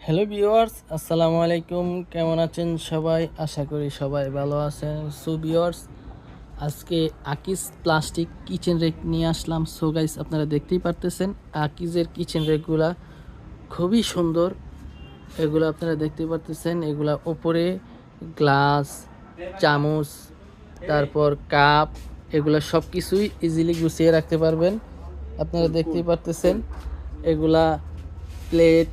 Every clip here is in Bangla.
হ্যালো ভিউয়ার্স, আসসালামু আলাইকুম। কেমন আছেন সবাই? আশা করি সবাই ভালো আছেন। সো ভিউয়ার্স, আজকে আকিজ প্লাস্টিক কিচেন রেক নিয়ে আসলাম। সো গাইস, আপনারা দেখতেই পারতেছেন আকিজের কিচেন রেকগুলা খুবই সুন্দর। এগুলো আপনারা দেখতে পারতেছেন, এগুলা উপরে গ্লাস, চামচ, তারপর কাপ, এগুলা সব কিছুই ইজিলি গুছিয়ে রাখতে পারবেন। আপনারা দেখতেই পারতেছেন এগুলা প্লেট,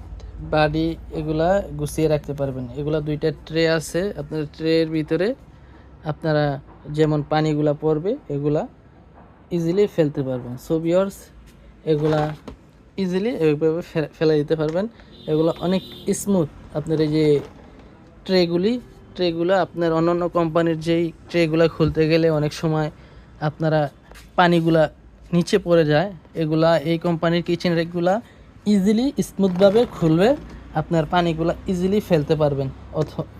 বাড়ি, এগুলা গুছিয়ে রাখতে পারবেন। এগুলা দুইটা ট্রে আছে, আপনার ট্রের ভিতরে আপনারা যেমন পানিগুলা পড়বে এগুলা ইজিলি ফেলতে পারবেন। সো ভিউয়ার্স, এগুলা ইজিলি এইভাবে ফেলে দিতে পারবেন। এগুলো অনেক স্মুথ। আপনার এই যে ট্রেগুলো আপনার অন্যান্য কোম্পানির যেই ট্রেগুলো খুলতে গেলে অনেক সময় আপনারা পানিগুলা নিচে পড়ে যায়। এগুলা এই কোম্পানির কিচেন রেকগুলা ইজিলি স্মুথভাবে খুলবে, আপনার পানিগুলা ইজিলি ফেলতে পারবেন।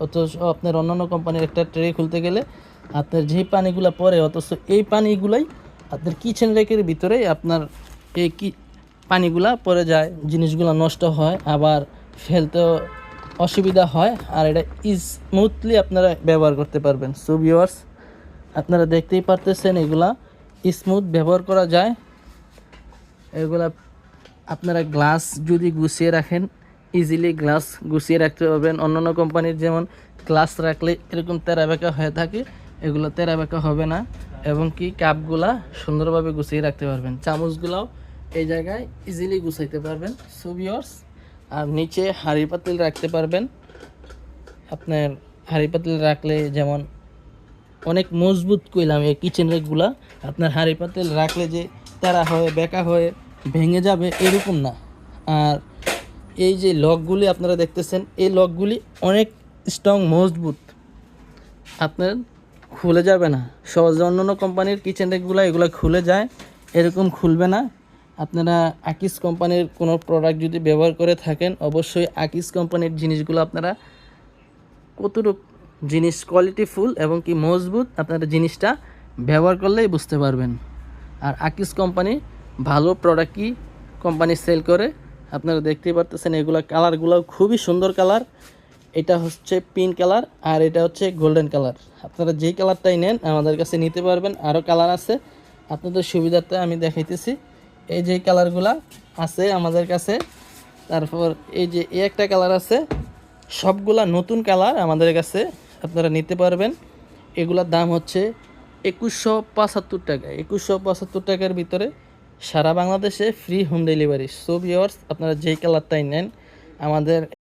অথচ আপনার অন্যান্য কোম্পানির একটা ট্রে খুলতে গেলে আপনার যেই পানিগুলো পড়ে, অথচ এই পানিগুলাই আপনার কিচেন রেকের ভিতরেই আপনার এই পানিগুলা পড়ে যায়, জিনিসগুলো নষ্ট হয়, আবার ফেলতেও অসুবিধা হয়। আর এটা স্মুথলি আপনারা ব্যবহার করতে পারবেন। সো ভিউয়ার্স, আপনারা দেখতেই পারতেছেন এগুলা স্মুথ ব্যবহার করা যায়। এগুলা আপনারা গ্লাস যদি গুছিয়ে রাখেন, ইজিলি গ্লাস গুছিয়ে রাখতে পারবেন। অন্যান্য কোম্পানির যেমন গ্লাস রাখলে এরকম তেরা বেঁকা হয়ে থাকে, এগুলো তেরা বেঁকা হবে না। এবং কি কাপগুলা সুন্দরভাবে গুছিয়ে রাখতে পারবেন। চামচগুলাও এই জায়গায় ইজিলি গুছাইতে পারবেন। সো ভিউয়ার্স, আর নিচে হাঁড়ি পাতিল রাখতে পারবেন। আপনার হাঁড়ি পাতিল রাখলে যেমন অনেক মজবুত কইলাম এই কিচেন রেকগুলা, আপনার হাঁড়ি পাতিল রাখলে যে তেরা হয়ে বেঁকা হয়ে ভেঙে যাবে এরকম না। আর এই যে লকগুলি আপনারা দেখতেছেন, এই লকগুলি অনেক স্ট্রং, মজবুত, আপনার খুলে যাবে না সহজে। অন্যান্য কোম্পানির কিচেন রেকগুলো এগুলো খুলে যায়, এরকম খুলবে না। আপনারা আকিজ কোম্পানির কোনো প্রোডাক্ট যদি ব্যবহার করে থাকেন, অবশ্যই আকিজ কোম্পানির জিনিসগুলো আপনারা কতটুকু জিনিস কোয়ালিটিফুল এবং কি মজবুত আপনারা জিনিসটা ব্যবহার করলেই বুঝতে পারবেন। আর আকিজ কোম্পানি ভালো প্রোডাক্টই কোম্পানি সেল করে। আপনারা দেখতেই পারতেছেন এগুলো কালারগুলো খুবই সুন্দর কালার। এটা হচ্ছে পিঙ্ক কালার আর এটা হচ্ছে গোল্ডেন কালার। আপনারা যেই কালারটাই নেন আমাদের কাছে নিতে পারবেন। আরও কালার আছে, আপনাদের সুবিধার্থে আমি দেখাইতেছি। এই যে কালারগুলো আছে আমাদের কাছে, তারপর এই যে একটা কালার আছে, সবগুলা নতুন কালার আমাদের কাছে, আপনারা নিতে পারবেন। এগুলোর দাম হচ্ছে 2175 টাকা। 2175 টাকার ভিতরে সারা বাংলাদেশে free home delivery. So viewers, আপনারা যেই কালারটাই নেন আমাদের